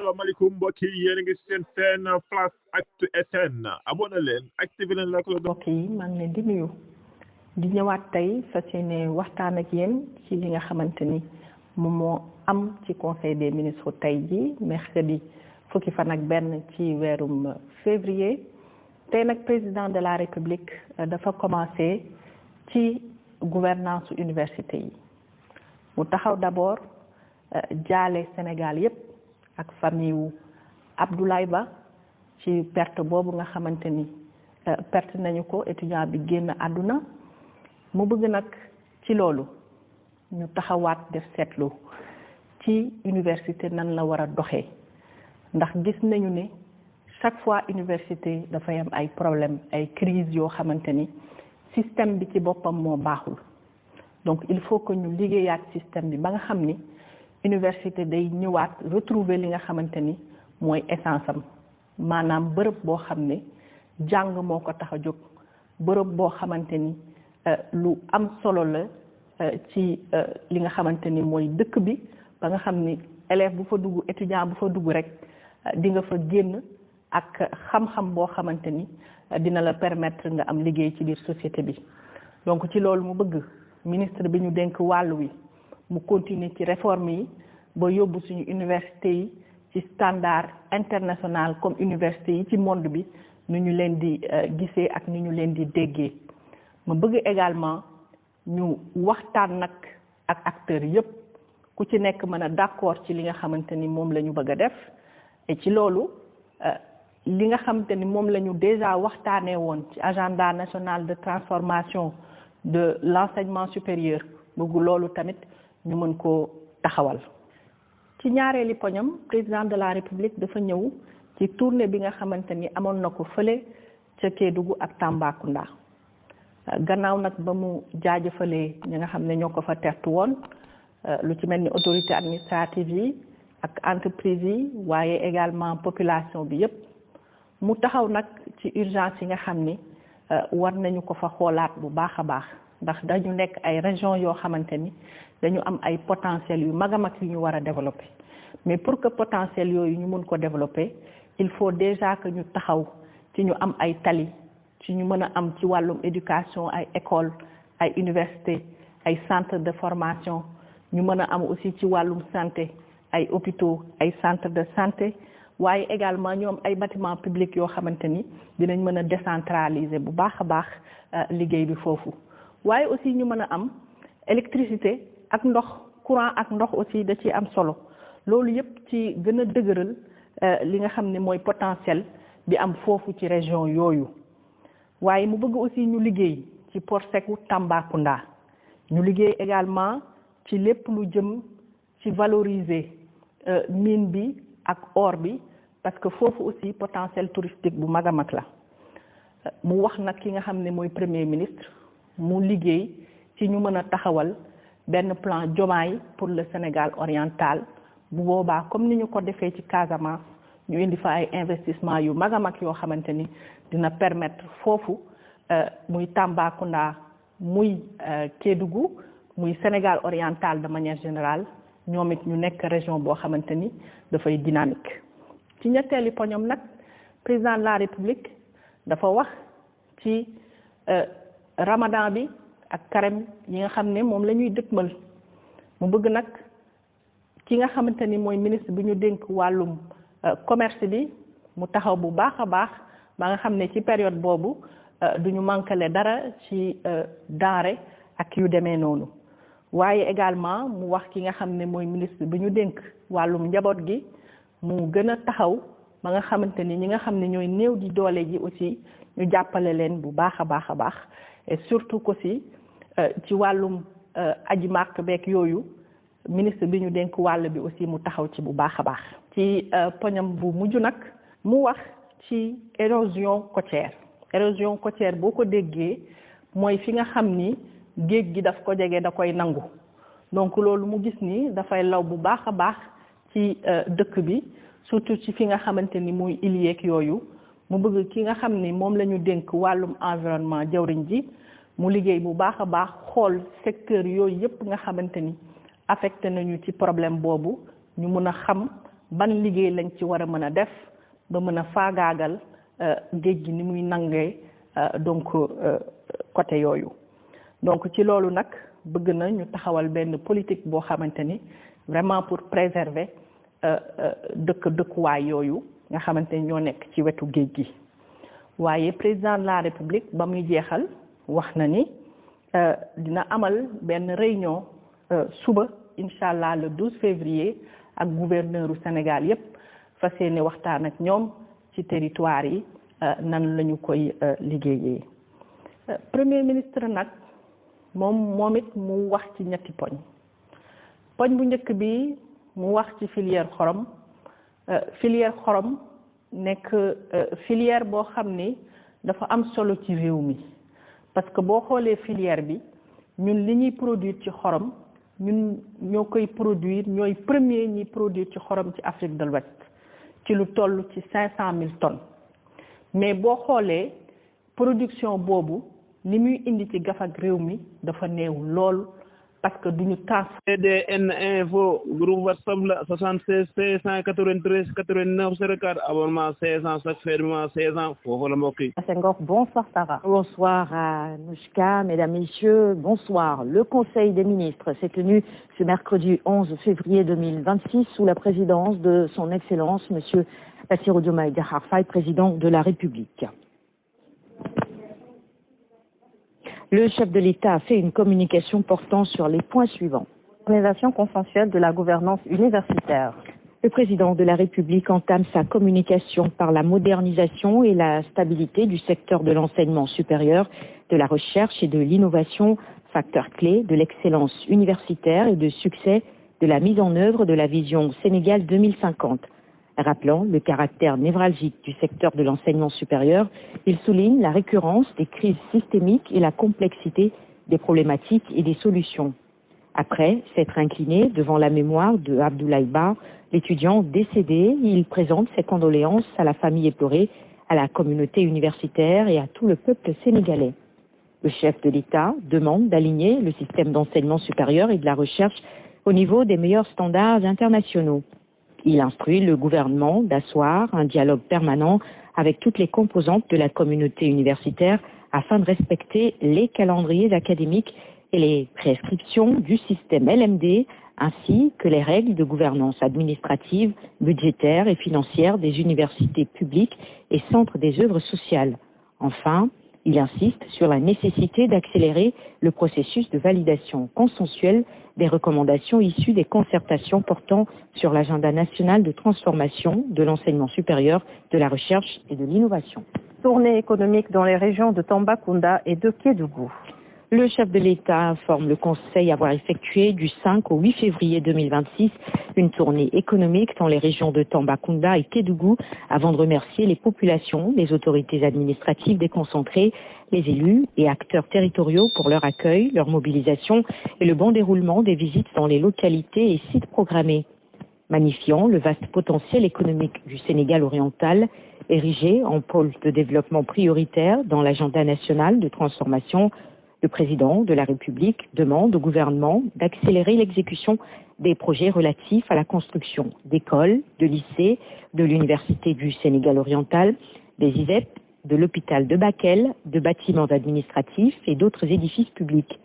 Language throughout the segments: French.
asalaamaaleykum mbokk yi yéen a ngi seen Flash Actu SN abonné leen activé leen la cloche. mbokk yi maa ngi leen di nuyu di ñëwaat tey fas yéene waxtaan ak yéen ci li nga xamante ni moom moo am ci conseil des ministres tey ji mercredi fukki fan ak benn ci weerum février. tey nag président de la république dafa commencé ci gouvernance université yi mu taxaw d'abord jaale Sénégal yépp ak famille wu Abdoulaye Ba ci perte boobu nga xamante ni perte nañu ko étudiant bi génn àdduna mu bëgg nag ci loolu ñu taxawaat def seetlu ci université nan la war a doxee ndax gis nañu ne chaque fois université dafay am ay problème ay crise yoo xamante ni système bi ci boppam moo baaxul donc il faut que ñu liggéeyaat système bi ba nga xam ni université day ñëwaat retrouver li nga xamante ni mooy essence am maanaam bërëb boo xam ne jàng moo ko tax a jóg bërëb boo xamante ni lu am solo la ci li nga xamante ni mooy dëkk bi ba nga xam ni élève bu fa dugg étudiant bu fa dugg rek di nga fa génn ak xam-xam boo xamante ni dina la permettre nga am liggéey ci biir société bi. donc ci loolu mu bëgg ministre bi ñu dénk wàllu wi mu continuer ci réforme yi ba yóbbu suñu université yi ci standard international comme université yi ci monde bi nu ñu leen di gisee ak ni ñu leen di déggee. ma bëgg également ñu waxtaan nag ak acteurs yépp ku ci nekk mën a d'accord ci li nga xamante ni moom la ñu bëgg a def et ci loolu li nga xamante ni moom la ñu déjà waxtaanee woon ci agenda national de transformation de l'enseignement supérieur bëgg loolu tamit ñu mën koo taxawal. ci ñaareeli poñam président de la république dafa ñëw ci tournée bi nga xamante ni amoon na ko fële ca Kédougou ak Tambacounda gannaaw nag ba mu jaajëfalee ñi nga xam ne ñoo ko fa tertu woon lu ci mel ni autorité administrative yi ak entreprise yi waaye également population bi yépp mu taxaw nag ci urgence yi nga xam ni war nañu ko fa xoolaat bu baax a baax ndax dañu nekk ay région yoo xamante ni dañu am ay potentiel yu mag a mag yu ñu war a développer mais pour que potentiel yooyu ñu mun ko développer il faut déjà que ñu taxaw ci ñu am ay tali ci ñu mën a am ci wàllum éducation ay école ay université ay centre de formation ñu mën a am aussi ci wàllum santé ay hôpitaux ay centre de santé waaye également ñu am ay bâtiments publics yoo xamante ni dinañ mën a décentraliser bu baax a baax liggéey bi foofu waaye aussi ñu mën a am électricité ak ndox courant ak ndox aussi da ciy am solo loolu yépp ci gën a dëgëral li nga xam ne mooy potentiel bi am foofu ci région yooyu waaye mu bëgg aussi ñu liggéey ci port sec wu Tambacounda ñu liggéey également ci lépp lu jëm ci valoriser mine bi ak or bi parce que foofu aussi potentiel touristique bu mag a mag la mu wax nag ki nga xam ne mooy premier ministre mu liggéey ci ñu mën a taxawal benn plan Diomaye pour le Sénégal oriental bu boobaa comme ni ñu ko defee ci Casamance ñu indi fa ay investissement yu mag a mag yoo xamante ni dina permettre foofu muy Tambacounda muy Kédougou muy Sénégal oriental de manière générale ñoom it ñu nekk région boo xamante ni dafay dynamique. ci ñetteeli poñom nag président de la république dafa wax ci ramadan bi ak carême yi nga xam ne moom la ñuy dëkkmal mu bëgg nag ki nga xamante ni mooy ministre bi ñu dénk wàllum commerce bi mu taxaw bu baax a baax ba nga xam ne ci période boobu duñu manquele dara ci denrée ak yu demee noonu waaye également mu wax ki nga xam ne mooy ministre bi ñu dénk wàllum njaboot gi mu gën a taxaw ba nga xamante ni ñi nga xam ne ñooy néew di doole ji aussi ñu jàppale leen bu baax a baax a baax et surtout aussi ci wàllum aji màkk beeg yooyu ministre bi ñu dénk wàll bi aussi mu taxaw ci bu baax a baax. ci poñam bu mujj nag mu wax ci érosion côtière boo ko déggee mooy fi nga xam ni géej gi daf ko jege da koy nangu donc loolu mu gis ni dafay law bu baax a baax ci dëkk bi surtout ci fi nga xamante ni muy îles yeeg yooyu mu bëgg ki nga xam ni moom la ñu dénk wàllum environnement jawriñ ji mu liggéey bu baax a baax xool secteur yooyu yépp nga xamante ni affecté nañu ci problème boobu ñu mun a xam ban liggéey lañ ci war a mën a def ba mën a faagaagal géej gi ni muy nangee donc côté yooyu donc ci loolu nag bëgg na ñu taxawal benn politique boo xamante ni vraiment pour préserver dëkkuwaay yooyu nga xamante ni ñoo nekk ci wetu géej gi waaye président de la république ba muy jeexal wax na ni dina amal benn réunion suba incha allah le 12 février ak gouverneur u Sénégal yépp fas yéene waxtaan ak ñoom ci territoire yi nan lañu koy liggéeyee premier ministre nag moom it mu wax ci ñetti poñ bu njëkk bi mu wax ci filière xorom nekk filière boo xam ni dafa am solo ci réew mi parce que boo xoolee filière bi ñun li ñuy produire ci xorom ñun ñoo koy produire ñooy premier ñi produire ci xorom ci Afrique de l'Ouest ci lu toll ci 500 000 tonnes mais boo xoolee production boobu li muy indi ci gafak réew mi dafa néew lool parce que duñu transféré CDN info groupe WhatsApp la 76 593 89 04 abonnement 16 chaque fermement 16 ans foofu la mbokk yi. Senghor, bonsoir Sarah. Bonsoir à Nouchka, mesdames, messieurs, bonsoir. Le Conseil des ministres s'est tenu ce mercredi 11 février 2026 sous la présidence de son Excellence Monsieur Bassirou Diomaye Diakhar Faye, président de la République. Le chef de l'État a fait une communication portant sur les points suivants. Organisation consensuelle de la gouvernance universitaire. Le président de la République entame sa communication par la modernisation et la stabilité du secteur de l'enseignement supérieur, de la recherche et de l'innovation, facteur clé de l'excellence universitaire et de succès de la mise en œuvre de la vision Sénégal 2050. Rappelant le caractère névralgique du secteur de l'enseignement supérieur, il souligne la récurrence des crises systémiques et la complexité des problématiques et des solutions. Après s'être incliné devant la mémoire de Abdoulaye Ba, l'étudiant décédé, il présente ses condoléances à la famille éplorée, à la communauté universitaire et à tout le peuple sénégalais. Le chef de l'État demande d'aligner le système d'enseignement supérieur et de la recherche au niveau des meilleurs standards internationaux. Il instruit le gouvernement d'asseoir un dialogue permanent avec toutes les composantes de la communauté universitaire afin de respecter les calendriers académiques et les prescriptions du système LMD ainsi que les règles de gouvernance administrative, budgétaire et financière des universités publiques et centres des œuvres sociales. Enfin, il insiste sur la nécessité d'accélérer le processus de validation consensuelle des recommandations issues des concertations portant sur l'agenda national de transformation de l'enseignement supérieur, de la recherche et de l'innovation. Tournée économique dans les régions de Tambacounda et de Kédougou. Le chef de l'État informe le Conseil avoir effectué du 5 au 8 février 2026 une tournée économique dans les régions de Tambacounda et Kédougou avant de remercier les populations, les autorités administratives déconcentrées, les élus et acteurs territoriaux pour leur accueil, leur mobilisation et le bon déroulement des visites dans les localités et sites programmés. Magnifiant le vaste potentiel économique du Sénégal oriental, érigé en pôle de développement prioritaire dans l'agenda national de transformation, le président de la République demande au gouvernement d'accélérer l'exécution des projets relatifs à la construction d'écoles, de lycées, de l'Université du Sénégal oriental, des ISEP, de l'hôpital de Bakel, de bâtiments administratifs et d'autres édifices publics.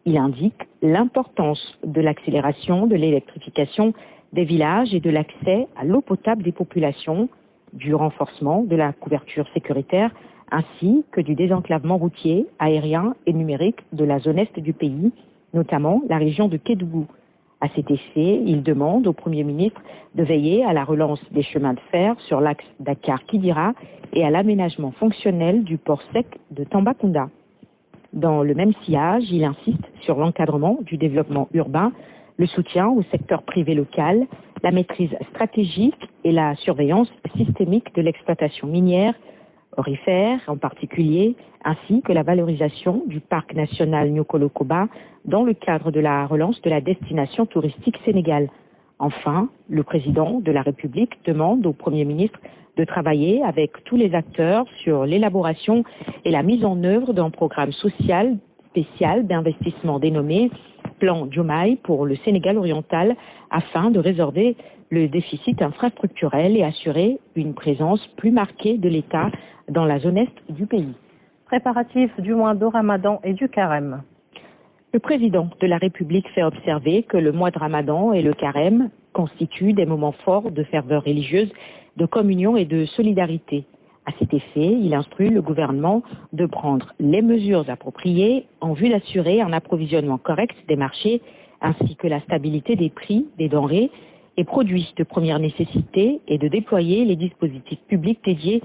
Il indique l'importance de l'accélération de l'électrification des villages et de l'accès à l'eau potable des populations, du renforcement de la couverture sécuritaire, ainsi que du désenclavement routier, aérien et numérique de la zone est du pays, notamment la région de Kédougou. À cet effet, il demande au Premier ministre de veiller à la relance des chemins de fer sur l'axe Dakar-Kidira et à l'aménagement fonctionnel du port sec de Tambacounda. Dans le même sillage, il insiste sur l'encadrement du développement urbain, le soutien au secteur privé local, la maîtrise stratégique et la surveillance systémique de l'exploitation minière, aurifère en particulier, ainsi que la valorisation du parc national Niokolo-Koba dans le cadre de la relance de la destination touristique Sénégal. Enfin, le président de la République demande au Premier ministre de travailler avec tous les acteurs sur l'élaboration et la mise en œuvre d'un programme social spécial d'investissement dénommé plan Diomaye pour le Sénégal oriental afin de résorber le déficit infrastructurel et assurer une présence plus marquée de l'État dans la zone est du pays. Préparatifs du mois de Ramadan et du Carême. Le président de la République fait observer que le mois de Ramadan et le Carême constituent des moments forts de ferveur religieuse, de communion et de solidarité. À cet effet, il instruit le gouvernement de prendre les mesures appropriées en vue d'assurer un approvisionnement correct des marchés ainsi que la stabilité des prix des denrées et produits de première nécessité et de déployer les dispositifs publics dédiés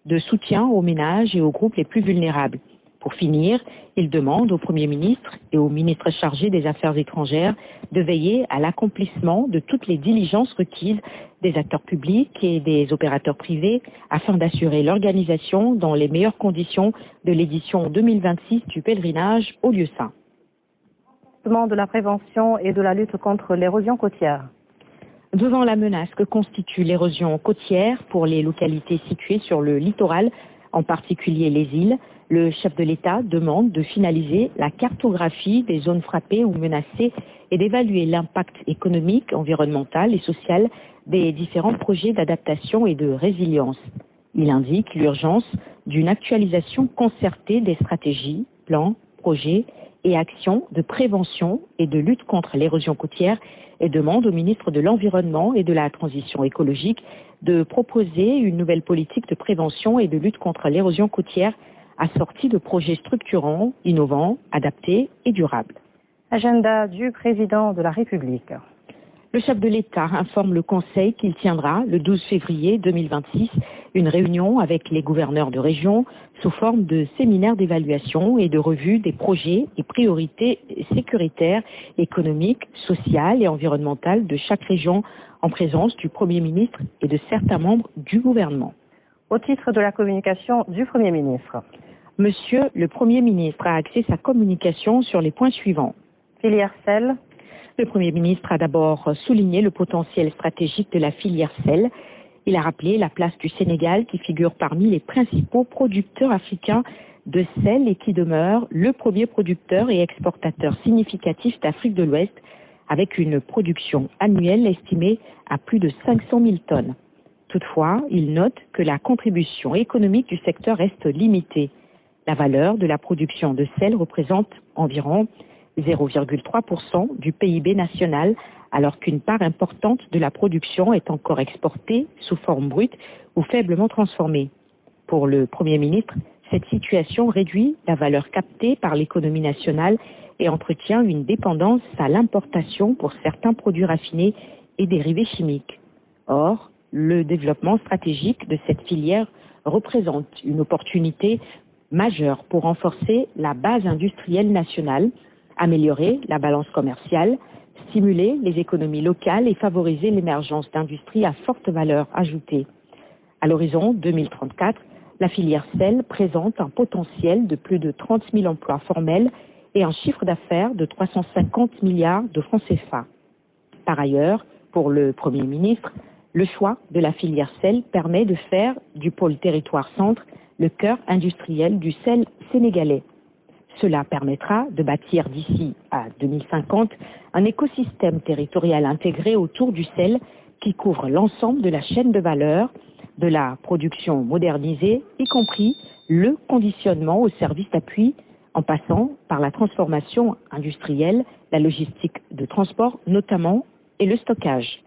de soutien aux ménages et aux groupes les plus vulnérables. Pour finir, il demande au Premier ministre et au ministre chargé des Affaires étrangères de veiller à l'accomplissement de toutes les diligences requises des acteurs publics et des opérateurs privés afin d'assurer l'organisation dans les meilleures conditions de l'édition 2026 du pèlerinage au lieu saint. De la prévention et de la lutte contre l'érosion côtière. Devant la menace que constitue l'érosion côtière pour les localités situées sur le littoral, en particulier les îles, le chef de l'État demande de finaliser la cartographie des zones frappées ou menacées et d'évaluer l'impact économique, environnemental et social des différents projets d'adaptation et de résilience. Il indique l'urgence d'une actualisation concertée des stratégies, plans, projets et actions de prévention et de lutte contre l'érosion côtière et demande au ministre de l'Environnement et de la Transition écologique de proposer une nouvelle politique de prévention et de lutte contre l'érosion côtière assortie de projets structurants, innovants, adaptés et durables. Agenda du président de la République. Le chef de l'État informe le Conseil qu'il tiendra le 12 février 2026 une réunion avec les gouverneurs de région sous forme de séminaire d'évaluation et de revue des projets et priorités sécuritaires, économiques, sociales et environnementales de chaque région en présence du Premier ministre et de certains membres du gouvernement. Au titre de la communication du Premier ministre. Monsieur le Premier ministre a axé sa communication sur les points suivants. Filière sel. Le Premier ministre a d'abord souligné le potentiel stratégique de la filière sel. Il a rappelé la place du Sénégal qui figure parmi les principaux producteurs africains de sel et qui demeure le premier producteur et exportateur significatif d'Afrique de l'Ouest avec une production annuelle estimée à plus de 500 000 tonnes. Toutefois, il note que la contribution économique du secteur reste limitée. La valeur de la production de sel représente environ 0,3% du PIB national, alors qu'une part importante de la production est encore exportée sous forme brute ou faiblement transformée. Pour le Premier ministre, cette situation réduit la valeur captée par l'économie nationale et entretient une dépendance à l'importation pour certains produits raffinés et dérivés chimiques. Or, le développement stratégique de cette filière représente une opportunité majeure pour renforcer la base industrielle nationale, améliorer la balance commerciale, stimuler les économies locales et favoriser l'émergence d'industries à forte valeur ajoutée. À l'horizon 2034, la filière sel présente un potentiel de plus de 30 000 emplois formels et un chiffre d'affaires de 350 milliards de francs CFA. Par ailleurs, pour le Premier ministre, le choix de la filière sel permet de faire du pôle territoire centre le cœur industriel du sel sénégalais. Cela permettra de bâtir d'ici à 2050 un écosystème territorial intégré autour du sel qui couvre l'ensemble de la chaîne de valeur, de la production modernisée, y compris le conditionnement au service d'appui, en passant par la transformation industrielle, la logistique de transport notamment et le stockage.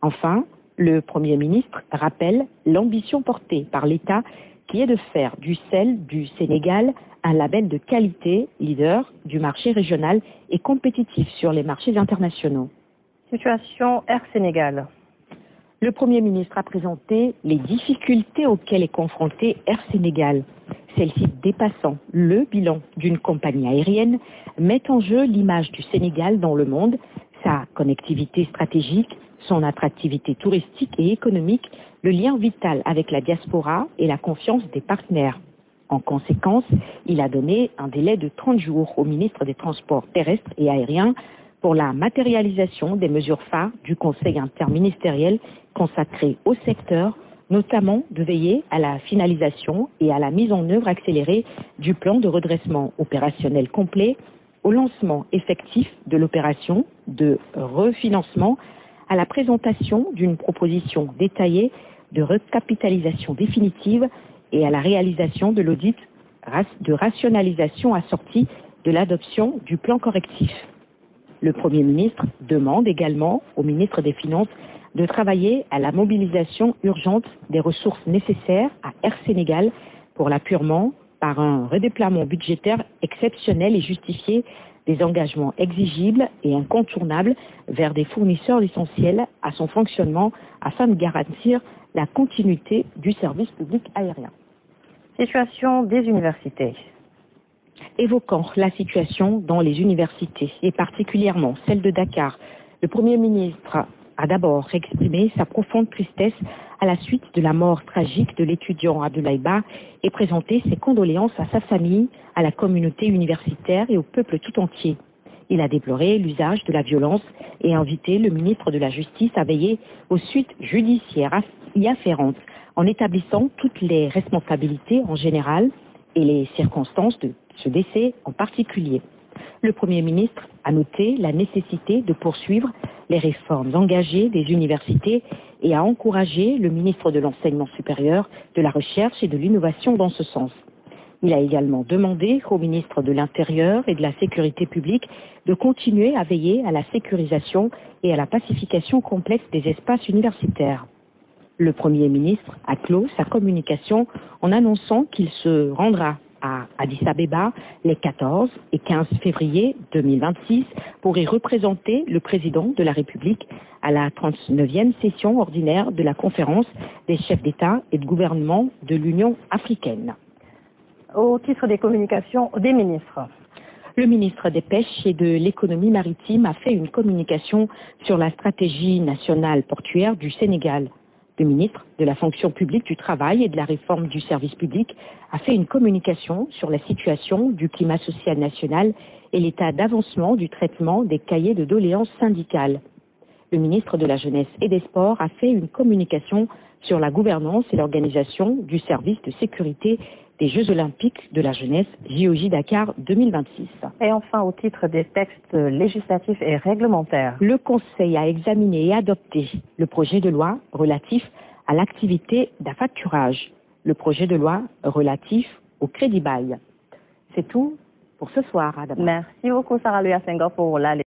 Enfin, le Premier ministre rappelle l'ambition portée par l'État qui est de faire du sel du Sénégal un label de qualité, leader du marché régional et compétitif sur les marchés internationaux. Situation Air Sénégal. Le Premier ministre a présenté les difficultés auxquelles est confronté Air Sénégal. Celle-ci dépassant le bilan d'une compagnie aérienne, met en jeu l'image du Sénégal dans le monde, sa connectivité stratégique, son attractivité touristique et économique, le lien vital avec la diaspora et la confiance des partenaires. En conséquence, il a donné un délai de 30 jours au ministre des Transports terrestres et aériens pour la matérialisation des mesures phares du Conseil interministériel consacré au secteur, notamment de veiller à la finalisation et à la mise en œuvre accélérée du plan de redressement opérationnel complet, au lancement effectif de l'opération de refinancement, à la présentation d'une proposition détaillée de recapitalisation définitive et à la réalisation de l'audit de rationalisation assorti de l'adoption du plan correctif. Le Premier ministre demande également au ministre des Finances de travailler à la mobilisation urgente des ressources nécessaires à Air Sénégal pour l'apurement par un redéploiement budgétaire exceptionnel et justifié des engagements exigibles et incontournables vers des fournisseurs essentiels à son fonctionnement afin de garantir la continuité du service public aérien. Situation des universités. Évoquant la situation dans les universités, et particulièrement celle de Dakar, le Premier ministre a d'abord exprimé sa profonde tristesse à la suite de la mort tragique de l'étudiant Abdoulaye Ba et présenté ses condoléances à sa famille, à la communauté universitaire et au peuple tout entier. Il a déploré l'usage de la violence et invité le ministre de la Justice à veiller aux suites judiciaires y afférentes en établissant toutes les responsabilités en général et les circonstances de ce décès en particulier. Le Premier ministre a noté la nécessité de poursuivre les réformes engagées des universités et a encouragé le ministre de l'Enseignement supérieur, de la Recherche et de l'Innovation dans ce sens. Il a également demandé au ministre de l'Intérieur et de la Sécurité publique de continuer à veiller à la sécurisation et à la pacification complète des espaces universitaires. Le Premier ministre a clos sa communication en annonçant qu'il se rendra à Addis Abeba les 14 et 15 février 2026 pour y représenter le président de la République à la 39e session ordinaire de la conférence des chefs d'État et de gouvernement de l'Union africaine. Au titre des communications des ministres. Le ministre des Pêches et de l'Économie maritime a fait une communication sur la stratégie nationale portuaire du Sénégal. Le ministre de la fonction publique, du travail et de la réforme du service public a fait une communication sur la situation du climat social national et l'état d'avancement du traitement des cahiers de doléances syndicales. Le ministre de la Jeunesse et des Sports a fait une communication sur la gouvernance et l'organisation du service de sécurité des Jeux Olympiques de la Jeunesse JOJ Dakar 2026. Et enfin, au titre des textes législatifs et réglementaires. Le Conseil a examiné et adopté le projet de loi relatif à l'activité d'affacturage, le projet de loi relatif au crédit bail. C'est tout pour ce soir, Adam. Merci beaucoup, Sarah Louis Senghor, pour la